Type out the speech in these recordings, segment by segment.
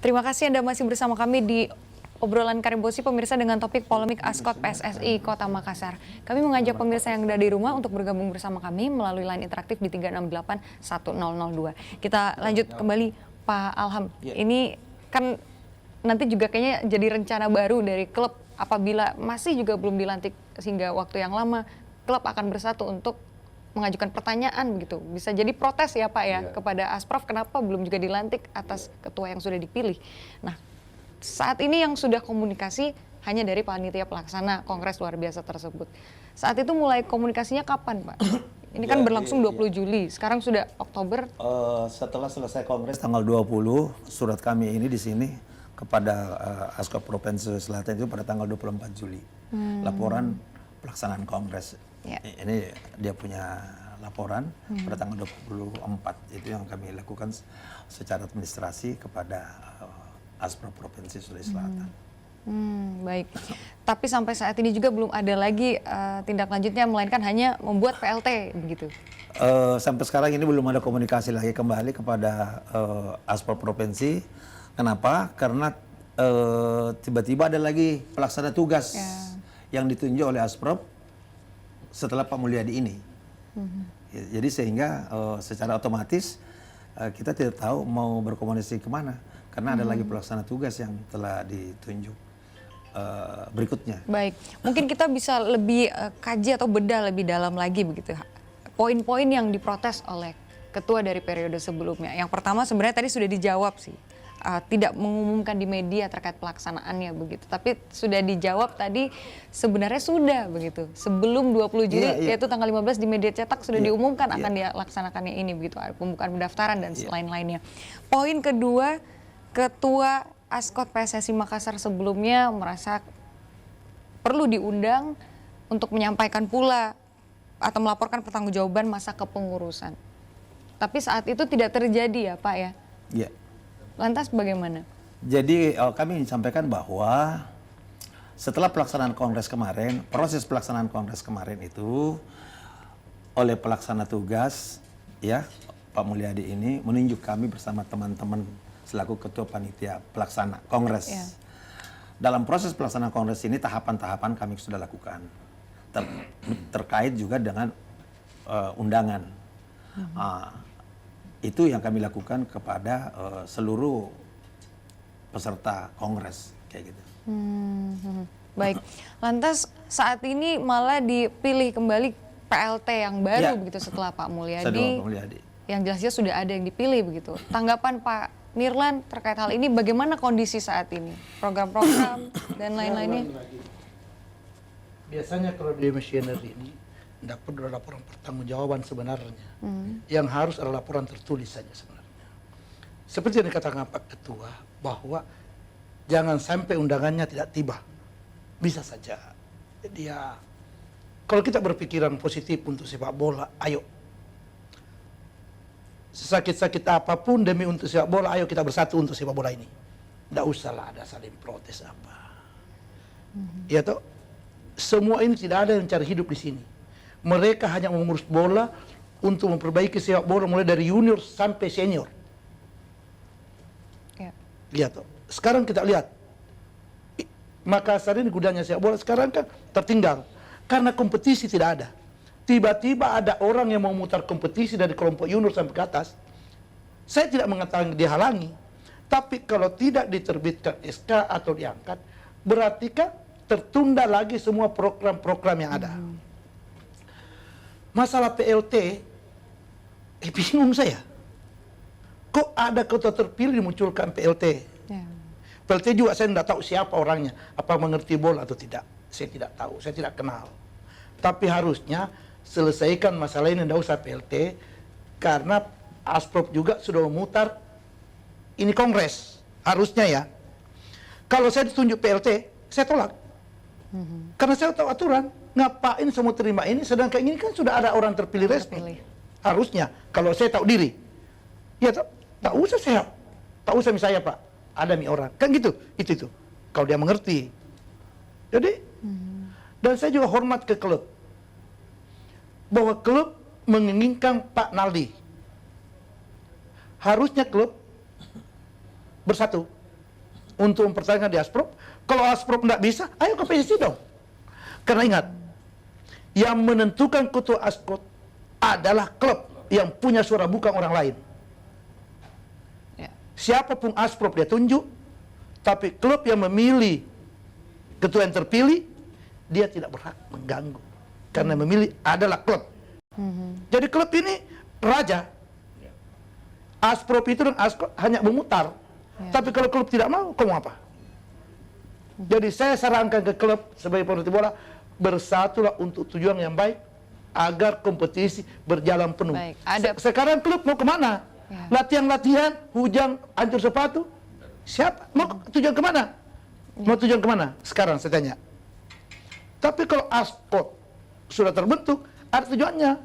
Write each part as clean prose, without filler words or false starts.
Terima kasih Anda masih bersama kami di obrolan Karimbosi pemirsa dengan topik polemik Askot PSSI Kota Makassar. Kami mengajak pemirsa yang ada di rumah untuk bergabung bersama kami melalui line interaktif di 368 1002. Kita lanjut kembali Pak Alham. Ini kan nanti juga kayaknya jadi rencana baru dari klub apabila masih juga belum dilantik sehingga waktu yang lama, klub akan bersatu untuk mengajukan pertanyaan begitu. Bisa jadi protes ya Pak ya kepada Asprof kenapa belum juga dilantik atas ketua yang sudah dipilih. Nah, saat ini yang sudah komunikasi hanya dari panitia pelaksana Kongres luar biasa tersebut. Saat itu mulai komunikasinya kapan Pak? Ini kan berlangsung 20 Juli, sekarang sudah Oktober. Setelah selesai Kongres tanggal 20, surat kami ini di sini kepada Asprop Provinsi Selatan itu pada tanggal 24 Juli. Laporan pelaksanaan Kongres. Ini dia punya laporan pada tanggal 24, itu yang kami lakukan secara administrasi kepada Asprop Provinsi Sulawesi Selatan. Baik, tapi sampai saat ini juga belum ada lagi tindak lanjutnya, melainkan hanya membuat PLT begitu. Sampai sekarang ini belum ada komunikasi lagi kembali kepada Asprop Provinsi. Kenapa? Karena tiba-tiba ada lagi pelaksana tugas yang ditunjuk oleh Asprop setelah Pak Mulyadi ini. Jadi sehingga secara otomatis kita tidak tahu mau berkomunikasi kemana. Karena ada lagi pelaksana tugas yang telah ditunjuk berikutnya. Baik, mungkin kita bisa lebih kaji atau bedah lebih dalam lagi begitu. Poin-poin yang diprotes oleh ketua dari periode sebelumnya. Yang pertama sebenarnya tadi sudah dijawab sih. Tidak mengumumkan di media terkait pelaksanaannya begitu. Tapi sudah dijawab tadi sebenarnya sudah begitu. Sebelum 20 Juli yaitu tanggal 15 di media cetak sudah diumumkan akan dilaksanakannya ini begitu. Pembukaan pendaftaran dan lain-lainnya. Poin kedua, Ketua Askot PSSI Makassar sebelumnya merasa perlu diundang untuk menyampaikan pula atau melaporkan pertanggungjawaban masa kepengurusan. Tapi saat itu tidak terjadi ya Pak ya? Iya. Lantas bagaimana? Jadi kami sampaikan bahwa setelah pelaksanaan Kongres kemarin, proses pelaksanaan Kongres kemarin itu oleh pelaksana tugas ya Pak Mulyadi ini menunjuk kami bersama teman-teman selaku ketua panitia pelaksana Kongres. Dalam proses pelaksanaan Kongres ini tahapan-tahapan kami sudah lakukan. Terkait juga dengan undangan. Itu yang kami lakukan kepada seluruh peserta Kongres kayak gitu. Baik, lantas saat ini malah dipilih kembali PLT yang baru begitu setelah Pak Mulyadi. Yang jelasnya sudah ada yang dipilih begitu. Tanggapan Pak Nirlan terkait hal ini, bagaimana kondisi saat ini? Program-program dan lain-lainnya? Biasanya kalau di machinery ini tidak perlu laporan pertanggungjawaban sebenarnya. Yang harus ada laporan tertulis saja sebenarnya. Seperti yang dikatakan Pak Ketua, bahwa jangan sampai undangannya tidak tiba. Bisa saja. Jadi ya, kalau kita berpikiran positif untuk sepak bola, ayo. Sesakit-sakit apapun demi untuk sepak bola, ayo kita bersatu untuk sepak bola ini. Tidak usahlah ada saling protes apa. Ya toh, semua ini tidak ada yang cari hidup di sini. Mereka hanya mengurus bola untuk memperbaiki sepak bola mulai dari junior sampai senior. Lihat toh, sekarang kita lihat Makassar ini gudangnya sepak bola sekarang kan tertinggal karena kompetisi tidak ada. Tiba-tiba ada orang yang mau mutar kompetisi dari kelompok junior sampai ke atas. Saya tidak mengatakan dihalangi, tapi kalau tidak diterbitkan SK atau diangkat, berarti kan tertunda lagi semua program-program yang ada. Masalah PLT, bingung saya. Kok ada ketua terpilih dimunculkan PLT? PLT juga saya tidak tahu siapa orangnya, apa mengerti bola atau tidak. Saya tidak tahu, saya tidak kenal. Tapi harusnya selesaikan masalah ini, tidak usah PLT, karena Asprop juga sudah memutar ini Kongres, harusnya ya. Kalau saya ditunjuk PLT, saya tolak. Karena saya tahu aturan, ngapain semua terima ini, sedangkan ini kan sudah ada orang terpilih resmi. Harusnya, kalau saya tahu diri, ya tak usah saya, tak usah misalnya Pak, ada nih orang, kan gitu, itu. Kalau dia mengerti. Jadi, dan saya juga hormat ke klub. Bahwa klub menginginkan Pak Naldi. Harusnya klub bersatu untuk mempertahankan di Asprop. Kalau Asprop tidak bisa, ayo ke PSSI dong. Karena ingat, yang menentukan ketua Asprop adalah klub yang punya suara, bukan orang lain. Ya. Siapapun Asprop dia tunjuk, tapi klub yang memilih ketua yang terpilih, dia tidak berhak mengganggu. Karena memilih adalah klub. Jadi klub ini raja. Asprop itu dan Asprop hanya memutar. Tapi kalau klub tidak mau, kamu apa? Jadi saya sarankan ke klub sebagai pemerhati bola, bersatulah untuk tujuan yang baik agar kompetisi berjalan penuh. Baik, Sekarang klub mau kemana? Latihan-latihan, hujan, hancur sepatu. Siapa? Mau tujuan kemana? Mau tujuan kemana? Sekarang saya tanya. Tapi kalau Asprop sudah terbentuk, ada tujuannya.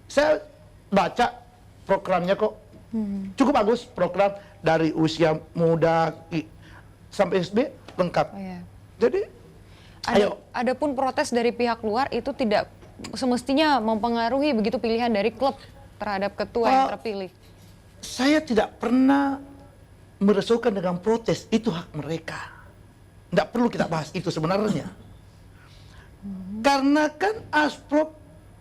Saya baca programnya kok. Cukup bagus program dari usia muda sampai SD lengkap. Jadi Adapun protes dari pihak luar itu tidak semestinya mempengaruhi begitu pilihan dari klub terhadap ketua yang terpilih. Saya tidak pernah meresahkan dengan protes, itu hak mereka. Tidak perlu kita bahas itu sebenarnya. Karena kan Asprop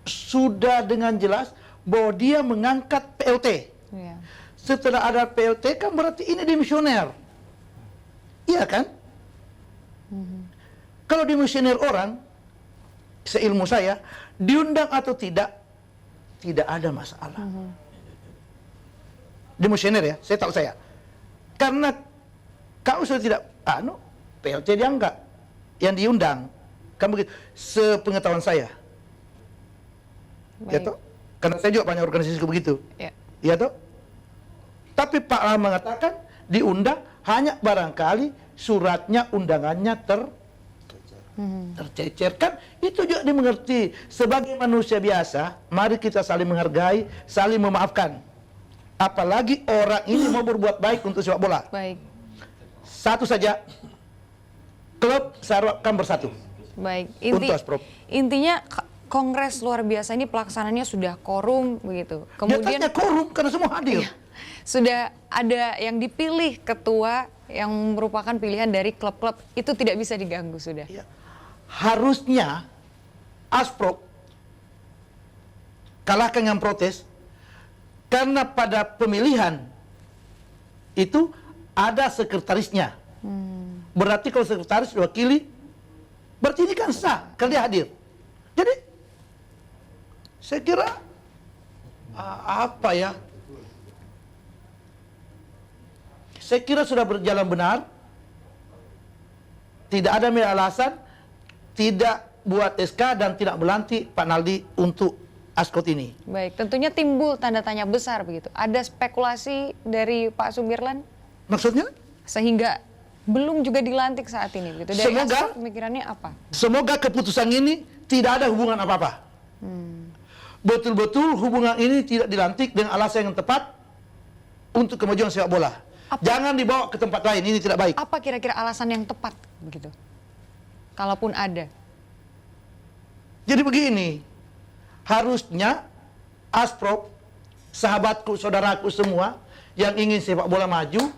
sudah dengan jelas bahwa dia mengangkat PLT. Setelah ada PLT kan berarti ini dimisioner. Iya kan? Kalau dimisioner orang, seilmu saya, diundang atau tidak ada masalah. Dimisioner ya, saya tahu saya. Karena kau sudah tidak, PLT diangkat, yang diundang. Kan begitu, sepengetahuan saya. Ya toh? Karena saya juga banyak organisasi begitu. Ya toh? Tapi Pak Lah mengatakan diundang hanya barangkali suratnya, undangannya tercecer. Kan itu juga dimengerti. Sebagai manusia biasa, mari kita saling menghargai, saling memaafkan. Apalagi orang ini mau berbuat baik untuk sepak bola. Baik. Satu saja, klub seharusnya bersatu. Baik. Untuk Asprop. Intinya kongres luar biasa ini pelaksananya sudah korum begitu. Kemudian korum karena semua hadir. Sudah ada yang dipilih ketua yang merupakan pilihan dari klub-klub, itu tidak bisa diganggu sudah. Harusnya Asprop kalahkan yang protes, karena pada pemilihan itu ada sekretarisnya. Berarti kalau sekretaris diwakili, berarti ini kan sah kalau dia hadir. Jadi saya kira saya kira sudah berjalan benar. Tidak ada alasan tidak buat SK dan tidak melantik Pak Naldi untuk Asprop ini. Baik, tentunya timbul tanda tanya besar begitu. Ada spekulasi dari Pak Sumirlan? Maksudnya? Sehingga belum juga dilantik saat ini begitu. Dari Semoga Asprop pemikirannya apa? Semoga keputusan ini tidak ada hubungan apa-apa. Betul-betul hubungan ini tidak dilantik dengan alasan yang tepat untuk kemajuan sepak bola. Jangan dibawa ke tempat lain, ini tidak baik. Apa kira-kira alasan yang tepat begitu? Kalaupun ada. Jadi begini, harusnya Asprop, sahabatku, saudaraku semua yang ingin sepak bola maju,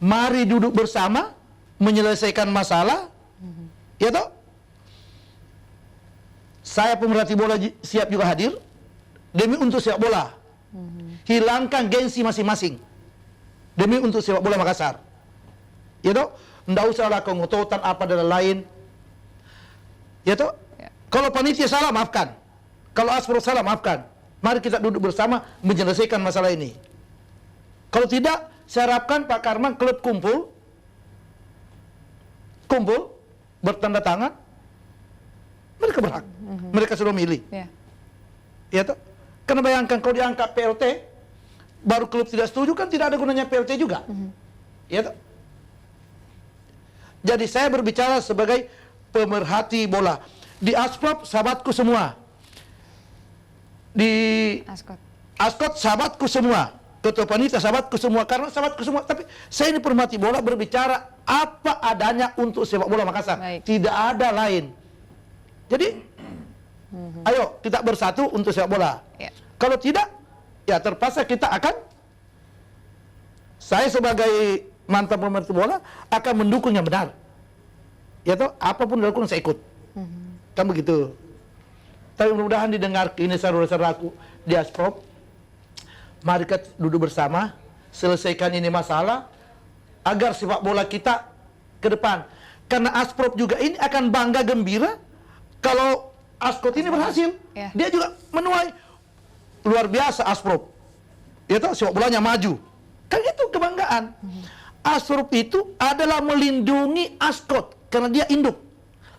mari duduk bersama menyelesaikan masalah. Ya toh? Saya pemerhati bola siap juga hadir demi untuk sepak bola. Hilangkan gengsi masing-masing demi untuk sepak bola Makassar. Ya toh? Nggak usah lah kengototan apa dan lain. Ya toh? Kalau panitia salah, maafkan. Kalau Asprop salah, maafkan. Mari kita duduk bersama menyelesaikan masalah ini. Kalau tidak, saya harapkan Pak Karman klub kumpul, bertanda tangan, mereka berhak. Mereka sudah milih. Ya toh? Karena bayangkan kalau diangkat PLT, baru klub tidak setuju, kan tidak ada gunanya PLT juga. Ya toh? Jadi saya berbicara sebagai pemerhati bola. Di Asprop sahabatku semua. Di Ascot sahabatku semua. Ketua panitia sahabatku semua. Karena sahabatku semua. Tapi saya ini pemerhati bola berbicara apa adanya untuk sepak bola Makassar. Tidak ada lain. Jadi ayo kita bersatu untuk sepak bola. Kalau tidak, ya terpaksa kita akan Saya sebagai mantan pemerhati bola akan mendukung yang benar. Ya toh, apapun dilakukan saya ikut. Kan begitu. Tapi mudah-mudahan didengar ini saudara-saudaraku di Asprop. Mari kita duduk bersama, selesaikan ini masalah agar sepak bola kita ke depan. Karena Asprop juga ini akan bangga gembira kalau Askot ini berhasil. Ya. Dia juga menuai luar biasa Asprop. Ya toh, sepak bolanya maju. Kan itu kebanggaan. Asprop itu adalah melindungi Askot karena dia induk.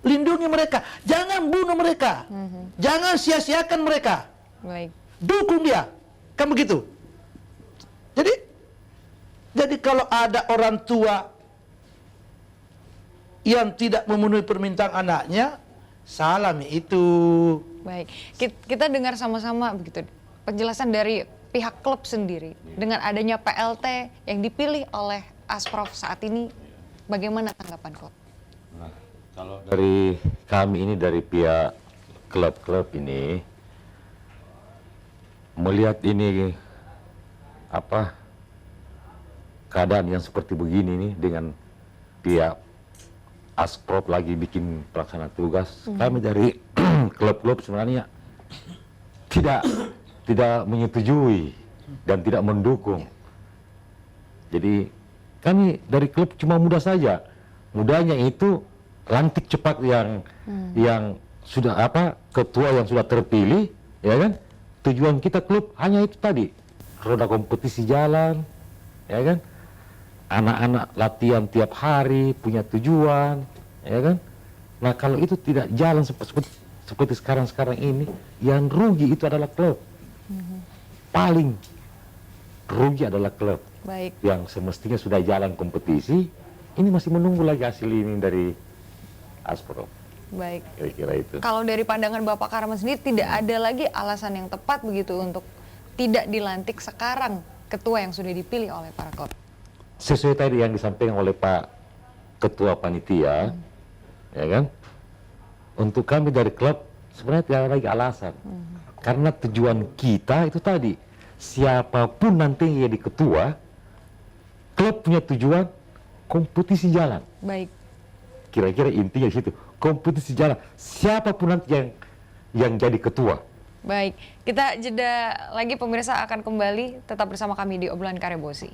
Lindungi mereka, jangan bunuh mereka, jangan sia-siakan mereka, Baik. dukung dia, kan begitu. Jadi kalau ada orang tua yang tidak memenuhi permintaan anaknya, salah itu. Baik, kita dengar sama-sama begitu penjelasan dari pihak klub sendiri dengan adanya PLT yang dipilih oleh Asprof saat ini, bagaimana tanggapan klub? Nah, kalau dari kami ini dari pihak klub-klub ini melihat ini apa keadaan yang seperti begini nih dengan pihak Asprop lagi bikin pelaksana tugas, kami dari klub-klub sebenarnya tidak menyetujui dan tidak mendukung. Jadi kami dari klub cuma mudah saja, mudahnya itu lantik cepat yang sudah ketua yang sudah terpilih, ya kan? Tujuan kita klub hanya itu tadi, roda kompetisi jalan, ya kan? Anak-anak latihan tiap hari punya tujuan, ya kan? Nah kalau itu tidak jalan seperti sekarang ini, yang rugi itu adalah klub. Paling rugi adalah klub. Baik. Yang semestinya sudah jalan kompetisi, ini masih menunggu lagi hasil ini dari Asprop. Baik. Kira-kira itu. Kalau dari pandangan Bapak Karman sendiri tidak ada lagi alasan yang tepat begitu untuk tidak dilantik sekarang ketua yang sudah dipilih oleh para klub. Sesuai tadi yang disampaikan oleh Pak Ketua Panitia, ya kan? Untuk kami dari klub sebenarnya tidak ada lagi alasan. Karena tujuan kita itu tadi, siapapun nanti yang jadi ketua, klub punya tujuan kompetisi jalan. Baik. Kira-kira intinya di situ, kompetisi jalan. Siapapun nanti yang jadi ketua. Baik, kita jeda lagi, pemirsa akan kembali tetap bersama kami di Obrolan Karebosi.